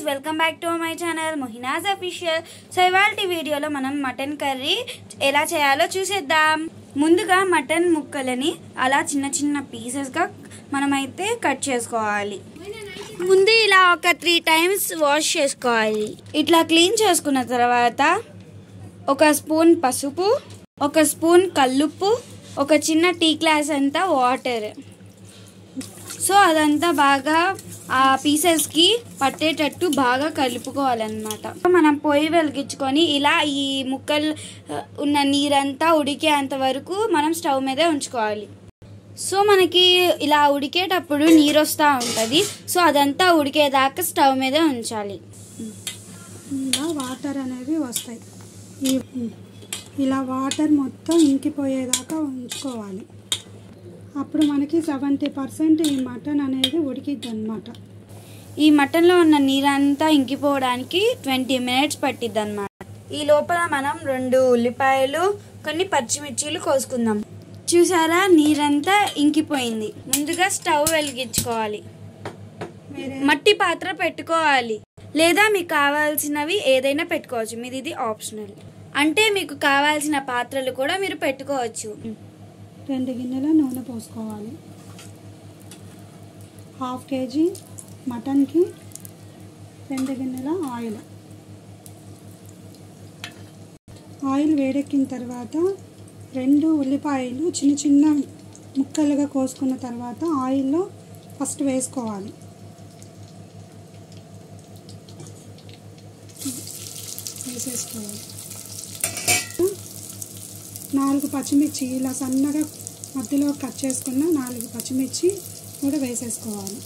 Welcome back to my channel Mohinaz official. So ఇవాల్టి వీడియోలో మనం మటన్ కర్రీ ఎలా చేయాలో చూసేద్దాం. ముందుగా మటన్ ముక్కలని అలా చిన్న చిన్న పీసెస్గా మనమైతే కట్ చేసుకోవాలి. ముందు ఇలా ఒక 3 times వాష్ చేసుకోవాలి. ఇట్లా క్లీన్ చేసుకున్న తర్వాత ఒక స్పూన్ పసుపు, ఒక స్పూన్ కల్లుప్పు, ఒక చిన్న టీ గ్లాస్ అంతా వాటర్. సో అదంతా బాగా ఆ పీసెస్కి పట్టేటట్టు బాగా కలుపుకోవాలన్నమాట. మనం పొయ్యి వెలిగించుకొని ఇలా ఈ ముక్కలు ఉన్న నీరంతా ఉడికేంత వరకు మనం స్టవ్ మీదే ఉంచుకోవాలి. సో మనకి ఇలా ఉడికేటప్పుడు నీరు వస్తూ ఉంటుంది. సో అదంతా ఉడికేదాకా స్టవ్ మీదే ఉంచాలి. ఇలా వాటర్ అనేవి వస్తాయి. ఇలా వాటర్ మొత్తం ఇంకిపోయేదాకా ఉంచుకోవాలి. అప్పుడు మనకి 70% ఈ మటన్ అనేది ఉడికిద్ది అన్నమాట. ఈ మటన్లో ఉన్న నీరంతా ఇంకిపోవడానికి 20 minutes పట్టిద్ది అన్నమాట. ఈ లోపల మనం 2 ఉల్లిపాయలు, కొన్ని పచ్చిమిర్చీలు కోసుకుందాం. చూసారా, నీరంతా ఇంకిపోయింది. ముందుగా స్టవ్ వెలిగించుకోవాలి. మట్టి పాత్ర పెట్టుకోవాలి, లేదా మీకు కావాల్సినవి ఏదైనా పెట్టుకోవచ్చు. మీది ఇది ఆప్షనల్, అంటే మీకు కావాల్సిన పాత్రలు కూడా మీరు పెట్టుకోవచ్చు. 2 గిన్నెల నూనె పోసుకోవాలి. 1/2 kg మటన్కి 2 గిన్నెల ఆయిల్. ఆయిల్ వేడెక్కిన తర్వాత 2 ఉల్లిపాయలు చిన్న చిన్న ముక్కలుగా కోసుకున్న తర్వాత ఆయిల్లో ఫస్ట్ వేసుకోవాలి. వేసేసుకోవాలి. 4 పచ్చిమిర్చి ఇలా సన్నగా మధ్యలో కట్ చేసుకున్న 4 పచ్చిమిర్చి కూడా వేసేసుకోవాలి.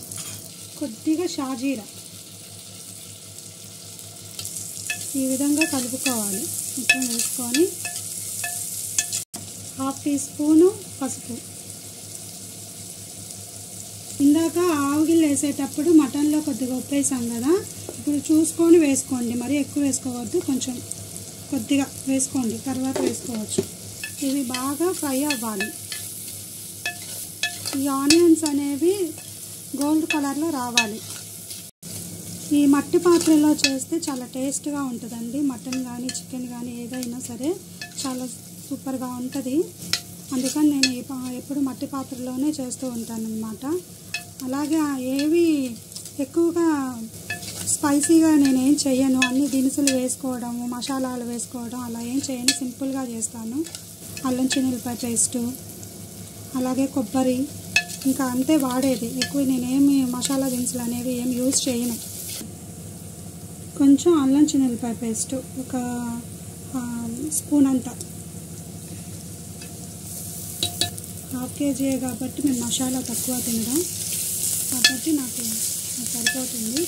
కొద్దిగా షాజీరా ఈ విధంగా కలుపుకోవాలి. మొత్తం వేసుకొని 1/2 teaspoon పసుపు. ఇందాక ఆవుగిల్ వేసేటప్పుడు మటన్లో కొద్దిగా ఉప్పు వేసాం కదా, ఇప్పుడు చూసుకొని వేసుకోండి. మరీ ఎక్కువ వేసుకోవద్దు, కొంచెం కొద్దిగా వేసుకోండి, తర్వాత వేసుకోవచ్చు. ఇవి బాగా ఫ్రై అవ్వాలి. ఈ ఆనియన్స్ అనేవి గోల్డ్ కలర్లో రావాలి. ఈ మట్టి పాత్రలో చేస్తే చాలా టేస్ట్గా ఉంటుందండి. మటన్ కానీ చికెన్ కానీ ఏదైనా సరే చాలా సూపర్గా ఉంటుంది. అందుకని నేను ఎప్పుడు మట్టి పాత్రలోనే చేస్తూ ఉంటాను అన్నమాట. అలాగే ఏవి ఎక్కువగా స్పైసీగా నేనేం చేయను. అన్ని దినుసులు వేసుకోవడము, మసాలాలు వేసుకోవడం అలా ఏం చేయను. సింపుల్గా చేస్తాను. అల్లం చిన్నులపాయ పేస్టు, అలాగే కొబ్బరి, ఇంకా అంతే వాడేది. ఎక్కువ నేనేమి మసాలా దినుసులు అనేవి ఏమి యూజ్ చేయను. కొంచెం అల్లం చిన్నులపాయ పేస్టు ఒక స్పూన్ అంతా. 1/2 kg కాబట్టి మేము మసాలా తక్కువ తినడం కాబట్టి నాకు సరిపోతుంది.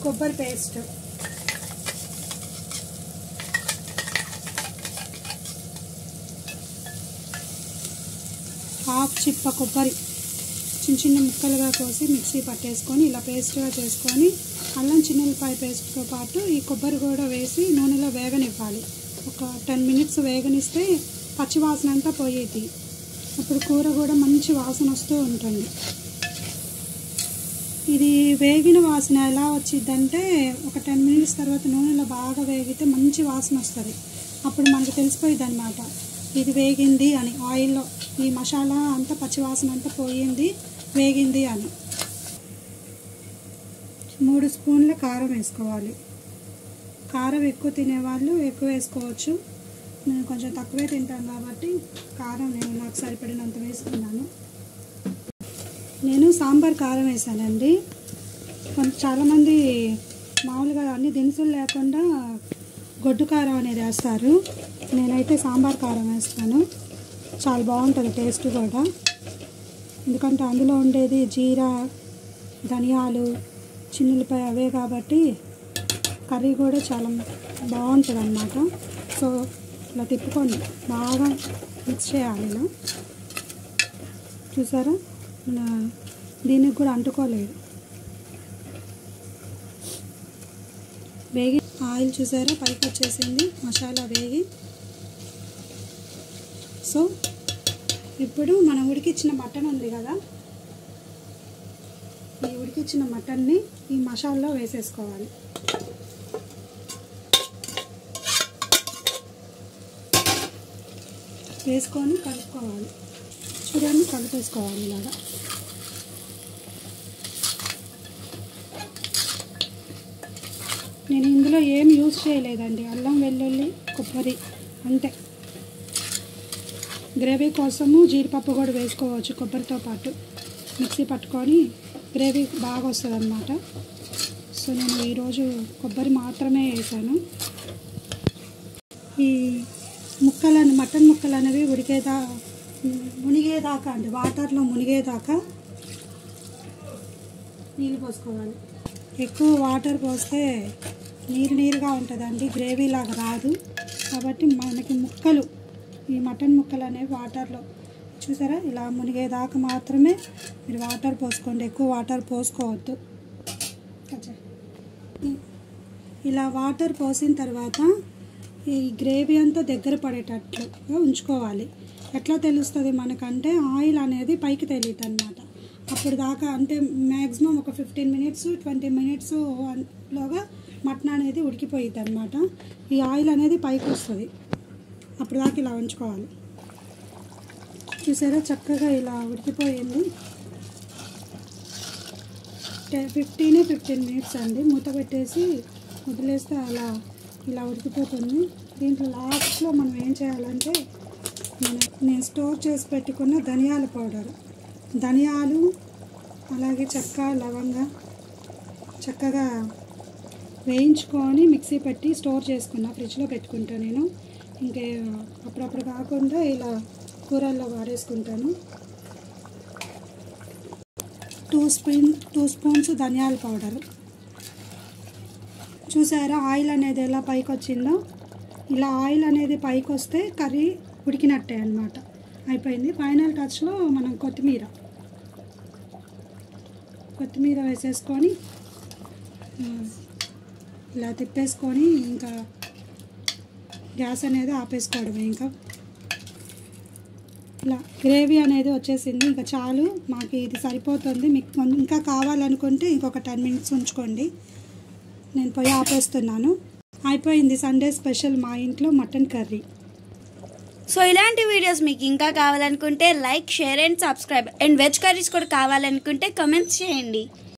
కొబ్బరి పేస్ట్, హాఫ్ చిప్ప కొబ్బరి చిన్న చిన్న ముక్కలుగా కోసి మిక్సీ పట్టేసుకొని ఇలా పేస్ట్గా చేసుకొని అల్లం చిన్నులపాయ పేస్ట్తో పాటు ఈ కొబ్బరి కూడా వేసి నూనెలో వేగనివ్వాలి. ఒక 10 minutes వేగనిస్తే పచ్చివాసన అంతా పోయేది. అప్పుడు కూర కూడా మంచి వాసన వస్తూ ఉంటుంది. ఇది వేగిన వాసన ఎలా వచ్చిందంటే ఒక 10 minutes తర్వాత నూనెలో బాగా వేగితే మంచి వాసన వస్తుంది. అప్పుడు మనకు తెలిసిపోయింది అన్నమాట ఇది వేగింది అని. ఆయిల్లో ఈ మసాలా అంతా పచ్చివాసన అంతా పోయింది, వేగింది అని. 3 స్పూన్ల కారం వేసుకోవాలి. కారం ఎక్కువ తినేవాళ్ళు ఎక్కువ వేసుకోవచ్చు. నేను కొంచెం తక్కువే తింటాను కాబట్టి కారం నాకు సరిపడినంత వేసుకున్నాను. నేను సాంబార్ కారం వేసానండి. చాలామంది మామూలుగా అన్ని దినుసులు లేకుండా గొడ్డు కారం అనేది వేస్తారు. నేనైతే సాంబార్ కారం వేస్తాను. చాలా బాగుంటుంది టేస్ట్ కూడా. ఎందుకంటే అందులో ఉండేది జీరా, ధనియాలు, చిన్నులపాయ అవే కాబట్టి కర్రీ కూడా చాలా బాగుంటుంది అన్నమాట. సో ఇలా తిప్పుకొని బాగా మిక్స్ చేయాలి. ఇలా చూసారా, దీనికి కూడా అంటుకోలేదు. వేగి ఆయిల్ చూసారా పైకి వచ్చేసింది, మసాలా వేగి. సో ఇప్పుడు మనం ఉడికించిన మటన్ ఉంది కదా, ఈ ఉడికించిన మటన్ని ఈ మసాలాలో వేసేసుకోవాలి. వేసుకొని కలుపుకోవాలి. చూడండి, కలిపేసుకోవాలి ఇలాగా. నేను ఇందులో ఏం యూజ్ చేయలేదండి, అల్లం వెల్లుల్లి కొబ్బరి అంతే. గ్రేవీ కోసము జీడిపప్పు కూడా వేసుకోవచ్చు కొబ్బరితో పాటు, మిక్సీ పట్టుకొని గ్రేవీ బాగా వస్తుంది అన్నమాట. సో నేను ఈరోజు కొబ్బరి మాత్రమే వేసాను. ఈ ముక్కలను మటన్ ముక్కలు అనేవి మునిగేదాకా అండి, వాటర్లో మునిగేదాకా నీళ్ళు పోసుకోవాలి. ఎక్కువ వాటర్ పోస్తే నీరుగా ఉంటుందండి, గ్రేవీ లాగా రాదు. కాబట్టి మనకి ముక్కలు, ఈ మటన్ ముక్కలు అనేవి వాటర్లో చూసారా ఇలా మునిగేదాకా మాత్రమే మీరు వాటర్ పోసుకోండి, ఎక్కువ వాటర్ పోసుకోవద్దు. ఇలా వాటర్ పోసిన తర్వాత ఈ గ్రేవీ అంతా దగ్గర పడేటట్లుగా ఉంచుకోవాలి. ఎట్లా తెలుస్తుంది మనకంటే ఆయిల్ అనేది పైకి తెలియదు అన్నమాట. అప్పుడు దాకా అంటే మ్యాక్సిమం ఒక 15 minutes 20 minutes లోగా మటన్ అనేది ఉడికిపోయిద్ది అన్నమాట. ఈ ఆయిల్ అనేది పైకి వస్తుంది, అప్పుడు దాకా ఇలా ఉంచుకోవాలి. చూసారా చక్కగా ఇలా ఉడికిపోయింది. 15 minutes అండి, మూత పెట్టేసి వదిలేస్తే ఇలా ఉడికిపోతుంది. దీంట్లో లాస్ట్లో మనం ఏం చేయాలంటే నేను స్టోర్ చేసి పెట్టుకున్న ధనియాల పౌడర్, ధనియాలు అలాగే చెక్క లవంగ చక్కగా వేయించుకొని మిక్సీ పెట్టి స్టోర్ చేసుకున్నా, ఫ్రిడ్జ్లో పెట్టుకుంటాను నేను. ఇంకే అప్పుడప్పుడు కాకుండా ఇలా కూరల్లో వాడేసుకుంటాను. 2 స్పూన్స్ ధనియాల పౌడర్. చూసారా ఆయిల్ అనేది ఎలా పైకి వచ్చిందో, ఇలా ఆయిల్ అనేది పైకి వస్తే కర్రీ ఉడికినట్టే అన్నమాట. అయిపోయింది. ఫైనల్ టచ్లో మనం కొత్తిమీర వేసేసుకొని ఇలా తిప్పేసుకొని ఇంకా గ్యాస్ అనేది ఆపేసుకోవడమే. ఇంకా ఇలా గ్రేవీ అనేది వచ్చేసింది, ఇంకా చాలు, మాకు ఇది సరిపోతుంది. మీకు ఇంకా కావాలనుకుంటే ఇంకొక 10 minutes ఉంచుకోండి. నేను పొయ్యి ఆపేస్తున్నాను. అయిపోయింది సండే స్పెషల్ మా ఇంట్లో మటన్ కర్రీ. సో ఇలాంటి వీడియోస్ మీకు ఇంకా కావాలనుకుంటే like, share and subscribe. And veg curries కూడా కావాలనుకుంటే కమెంట్స్ చేయండి.